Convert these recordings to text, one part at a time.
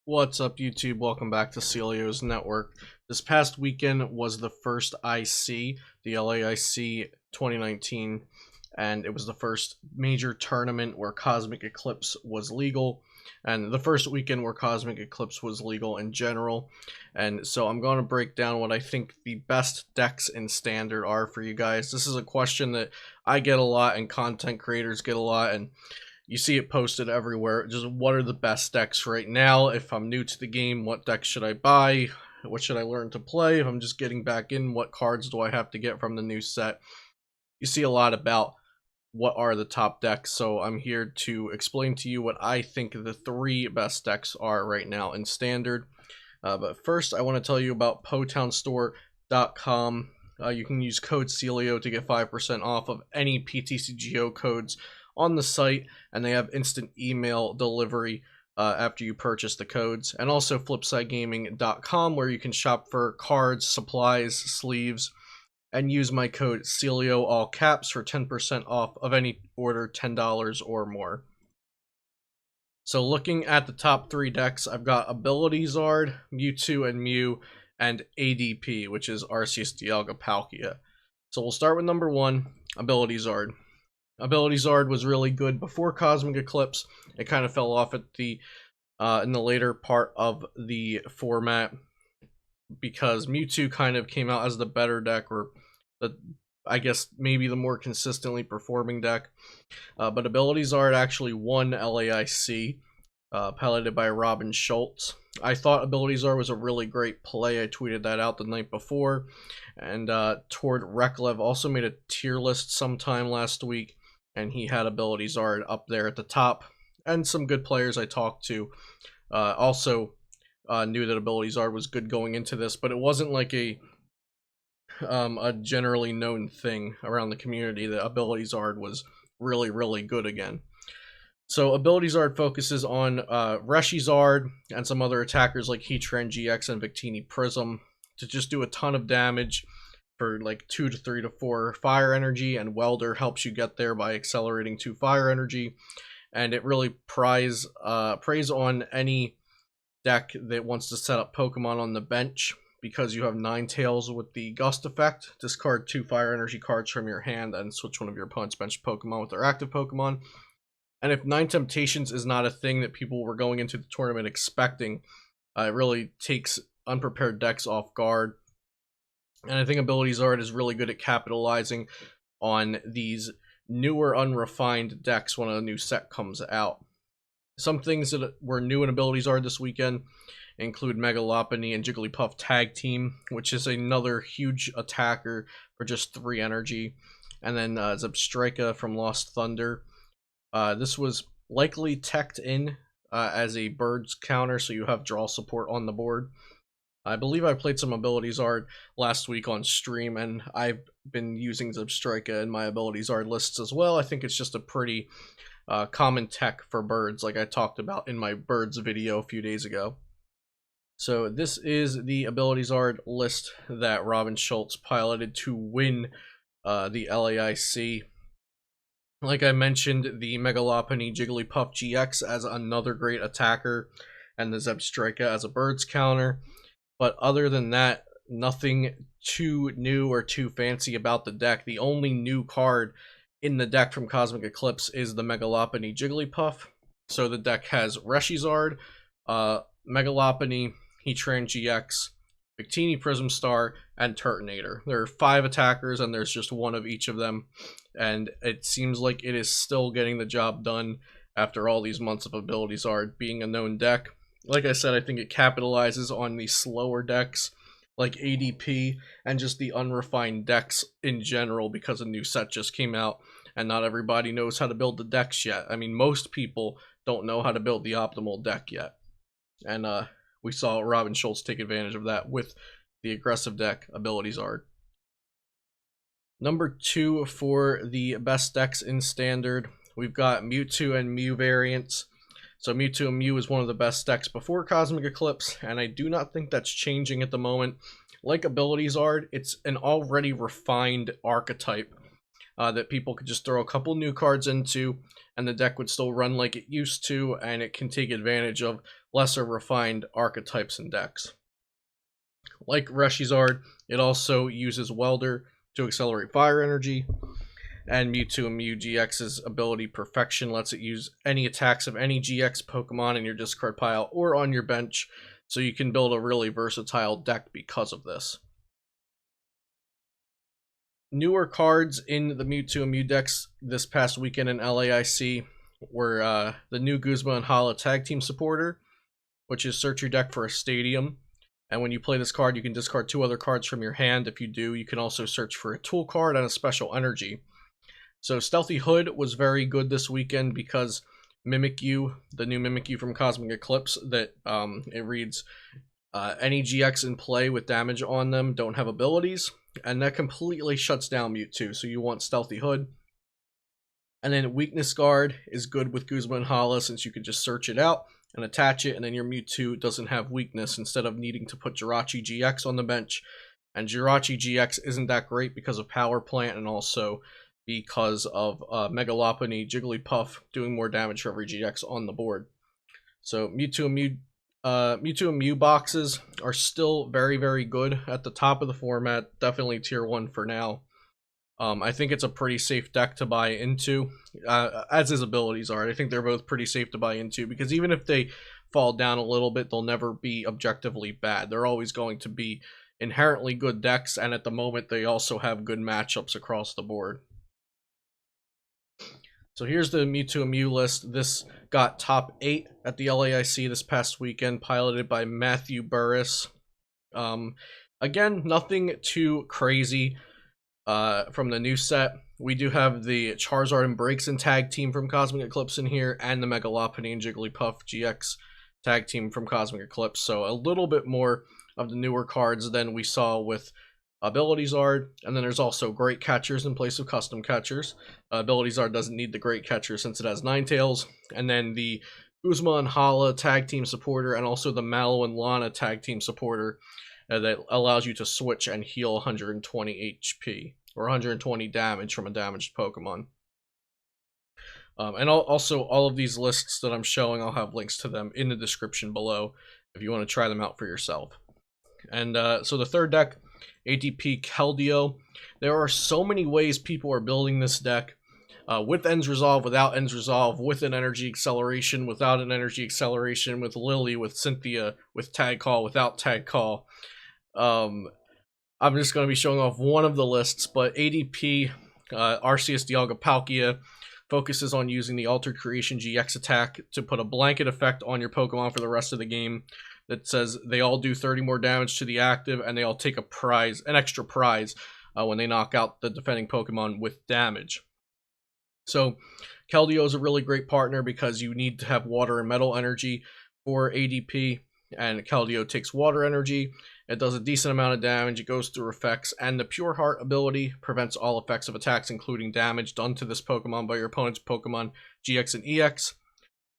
What's up, YouTube? Welcome back to CELDEO's network. This past weekend was the first IC, the LAIC 2019, and it was the first major tournament where Cosmic Eclipse was legal, and the first weekend where Cosmic Eclipse was legal in general. And so I'm going to break down what I think the best decks in Standard are for you guys. This is a question that I get a lot and content creators get a lot, and you see it posted everywhere. Just what are the best decks right now? If I'm new to the game, what deck should I buy? What should I learn to play? If I'm just getting back in, what cards do I have to get from the new set? You see a lot about what are the top decks, so I'm here to explain to you what I think the three best decks are right now in Standard. But first, I want to tell you about PotownStore.com. You can use code CELDEO to get 5% off of any PTCGO codes on the site, and they have instant email delivery after you purchase the codes. And also flipsidegaming.com, where you can shop for cards, supplies, sleeves, and use my code CELDEO, all caps, for 10% off of any order $10 or more. So looking at the top three decks, I've got Ability ZARD, MEWTWO and Mew, and ADP, which is Arceus Dialga Palkia. So we'll start with number one, Ability ZARD. Ability ZARD was really good before Cosmic Eclipse. It kind of fell off at the in the later part of the format because MEWTWO kind of came out as the better deck, or the, I guess maybe the more consistently performing deck. But Ability ZARD actually won LAIC, piloted by Robin Schultz. I thought Ability ZARD was a really great play. I tweeted that out the night before. And Toward Reklev also made a tier list sometime last week, and he had Ability ZARD up there at the top. And some good players I talked to also knew that Ability ZARD was good going into this, but it wasn't like a generally known thing around the community that Ability ZARD was really good again. So Ability ZARD focuses on Reshi ZARD and some other attackers like Heatran GX and Victini Prism to just do a ton of damage for like 2 to 3 to 4 fire energy, and Welder helps you get there by accelerating 2 fire energy. And it really preys on any deck that wants to set up Pokemon on the bench, because you have Ninetales with the Gust effect. Discard 2 fire energy cards from your hand and switch one of your opponent's bench Pokemon with their active Pokemon. And if Nine Temptations is not a thing that people were going into the tournament expecting, it really takes unprepared decks off guard. And I think Ability ZARD is really good at capitalizing on these newer, unrefined decks when a new set comes out. Some things that were new in Ability ZARD this weekend include Megalopony and Jigglypuff Tag Team, which is another huge attacker for just 3 energy. And then Zebstrika from Lost Thunder. This was likely teched in as a Birds counter, so you have draw support on the board. I believe I played some Ability ZARD last week on stream, and I've been using Zebstrika in my Ability ZARD lists as well. I think it's just a pretty common tech for Birds, like I talked about in my Birds video a few days ago. So this is the Ability ZARD list that Robin Schultz piloted to win the LAIC. Like I mentioned, the Megalopony Jigglypuff GX as another great attacker, and the Zebstrika as a Birds counter. But other than that, nothing too new or too fancy about the deck. The only new card in the deck from Cosmic Eclipse is the Megalopony Jigglypuff. So the deck has Reshi ZARD, Megalopony, Heatran GX, Victini Prism Star, and Turtonator. There are 5 attackers, and there's just one of each of them. And it seems like it is still getting the job done after all these months of Ability ZARD being a known deck. Like I said, I think it capitalizes on the slower decks like ADP and just the unrefined decks in general, because a new set just came out and not everybody knows how to build the decks yet. I mean, most people don't know how to build the optimal deck yet. And we saw Robin Schultz take advantage of that with the aggressive deck, Ability ZARD. Number 2 for the best decks in Standard, we've got MEWTWO and Mew variants. So MEWTWO and Mew is one of the best decks before Cosmic Eclipse, and I do not think that's changing at the moment. Like Ability ZARD, it's an already refined archetype that people could just throw a couple new cards into, and the deck would still run like it used to, and it can take advantage of lesser refined archetypes and decks. Like Reshizard, it also uses Welder to accelerate fire energy, and MEWTWO and MEWGX's ability Perfection lets it use any attacks of any GX Pokemon in your discard pile or on your bench, so you can build a really versatile deck because of this. Newer cards in the MEWTWO and Mew decks this past weekend in LAIC were the new Guzma and Hala Tag Team Supporter, which is search your deck for a stadium. And when you play this card, you can discard 2 other cards from your hand. If you do, you can also search for a tool card and a special energy. So Stealthy Hood was very good this weekend because MEWTWO, the new MEWTWO from Cosmic Eclipse, that it reads, any GX in play with damage on them don't have abilities, and that completely shuts down MEWTWO. So you want Stealthy Hood. And then Weakness Guard is good with Guzma and Hala, since you can just search it out and attach it, and then your MEWTWO doesn't have weakness instead of needing to put Jirachi GX on the bench. And Jirachi GX isn't that great because of Power Plant and also because of Megalopony, Jigglypuff doing more damage for every GX on the board. So MEWTWO and Mew boxes are still very, very good at the top of the format. Definitely tier 1 for now. I think it's a pretty safe deck to buy into, as his abilities are. I think they're both pretty safe to buy into, because even if they fall down a little bit, they'll never be objectively bad. They're always going to be inherently good decks, and at the moment they also have good matchups across the board. So here's the MEWTWO and Mew list. This got top 8 at the LAIC this past weekend, piloted by Matthew Burris. Again, nothing too crazy from the new set. We do have the Charizard and Braixen tag team from Cosmic Eclipse in here, and the Megalopony and Jigglypuff GX tag team from Cosmic Eclipse. So a little bit more of the newer cards than we saw with Ability ZARD. And then there's also Great Catchers in place of Custom Catchers. Ability ZARD doesn't need the Great Catcher since it has Ninetales. And then the Guzma and Hala tag team supporter, and also the Mallow and Lana tag team supporter that allows you to switch and heal 120 HP or 120 damage from a damaged Pokemon. And also all of these lists that I'm showing, I'll have links to them in the description below if you want to try them out for yourself. And so the third deck, ATP KELDEO. There are so many ways people are building this deck. With Ends Resolve, without Ends Resolve, with an Energy Acceleration, without an Energy Acceleration, with Lily, with Cynthia, with Tag Call, without Tag Call. I'm just going to be showing off one of the lists, but ADP, Arceus Dialga Palkia, focuses on using the Altered Creation GX attack to put a blanket effect on your Pokemon for the rest of the game that says they all do 30 more damage to the active, and they all take a prize, an extra prize, when they knock out the defending Pokemon with damage. So KELDEO is a really great partner because you need to have water and metal energy for ADP, and KELDEO takes water energy. It does a decent amount of damage, it goes through effects, and the Pure Heart ability prevents all effects of attacks, including damage done to this Pokemon by your opponent's Pokemon GX and EX.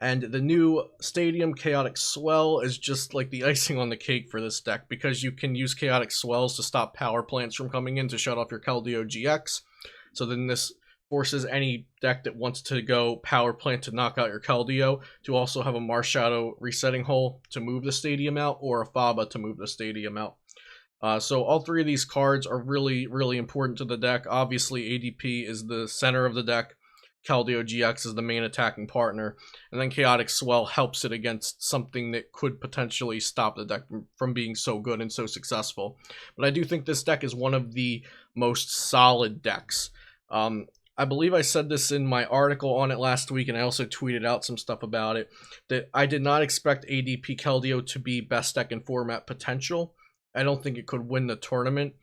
And the new Stadium Chaotic Swell is just like the icing on the cake for this deck, because you can use Chaotic Swells to stop Power Plants from coming in to shut off your KELDEO GX. So then this forces any deck that wants to go Power Plant to knock out your KELDEO to also have a Marshadow Resetting Hole to move the Stadium out, or a Faba to move the Stadium out. So all three of these cards are really, really important to the deck. Obviously, ADP is the center of the deck. KELDEO GX is the main attacking partner, and then Chaotic Swell helps it against something that could potentially stop the deck from being so good and so successful. But I do think this deck is one of the most solid decks. I believe I said this in my article on it last week, and I also tweeted out some stuff about it, that I did not expect ADP KELDEO to be best deck in format potential. I don't think it could win the tournament.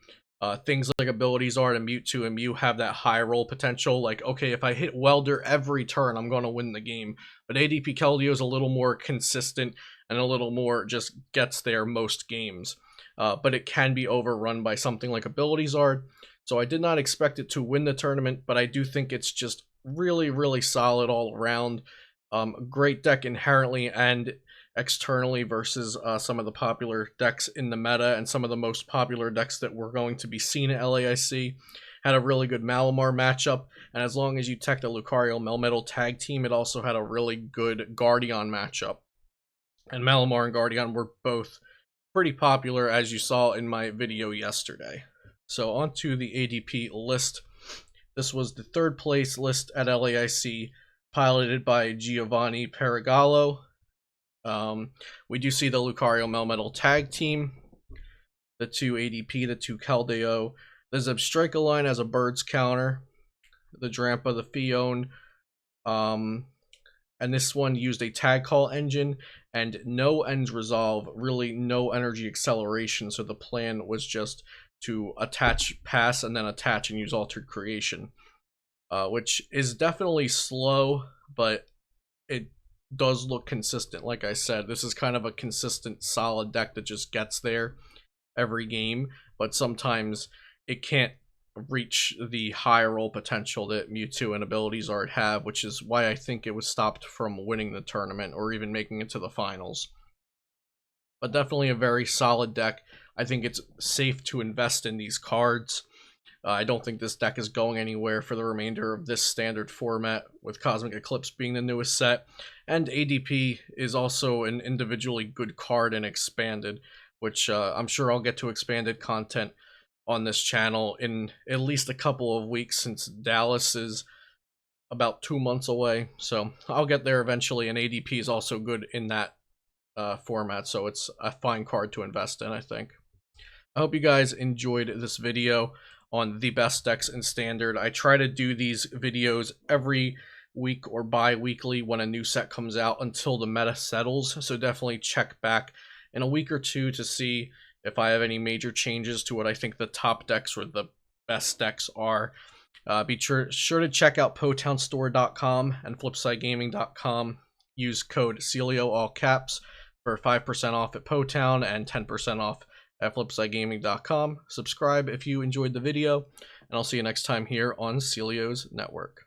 Things like Ability ZARD and MEWTWO and Mew have that high roll potential. Like, okay, if I hit Welder every turn, I'm going to win the game. But ADP KELDEO is a little more consistent and a little more just gets there most games. But it can be overrun by something like Ability ZARD. So I did not expect it to win the tournament, but I do think it's just really, really solid all around. Great deck inherently and externally versus some of the popular decks in the meta, and some of the most popular decks that were going to be seen at LAIC. Had a really good Malamar matchup, and as long as you teched a Lucario Melmetal tag team, it also had a really good Guardian matchup. and Malamar and Guardian were both pretty popular, as you saw in my video yesterday. So onto the ADP list. This was the third place list at LAIC, piloted by Giovanni Paragallo. We do see the Lucario Melmetal tag team, the 2 ADP, the 2 KELDEO. The Zebstrika line has a Birds counter, the Drampa, the Fion, and this one used a tag call engine and no ends resolve, really no energy acceleration, so the plan was just to attach, pass, and then attach and use Altered Creation, which is definitely slow, but it does look consistent. Like I said, this is kind of a consistent, solid deck that just gets there every game, but sometimes it can't reach the high roll potential that MEWTWO and Ability ZARD have, which is why I think it was stopped from winning the tournament or even making it to the finals. But definitely a very solid deck. I think it's safe to invest in these cards. I don't think this deck is going anywhere for the remainder of this standard format, with Cosmic Eclipse being the newest set. And ADP is also an individually good card and expanded, which I'm sure I'll get to expanded content on this channel in at least a couple of weeks, since Dallas is about 2 months away. So I'll get there eventually, and ADP is also good in that format, so it's a fine card to invest in, I think. I hope you guys enjoyed this video on the best decks in Standard. I try to do these videos every week or bi-weekly when a new set comes out until the meta settles, so definitely check back in a week or two to see if I have any major changes to what I think the top decks or the best decks are. Be sure to check out PotownStore.com and FlipsideGaming.com. Use code CELIO, all caps, for 5% off at Potown and 10% off at FlipsideGaming.com. Subscribe if you enjoyed the video, and I'll see you next time here on Celio's Network.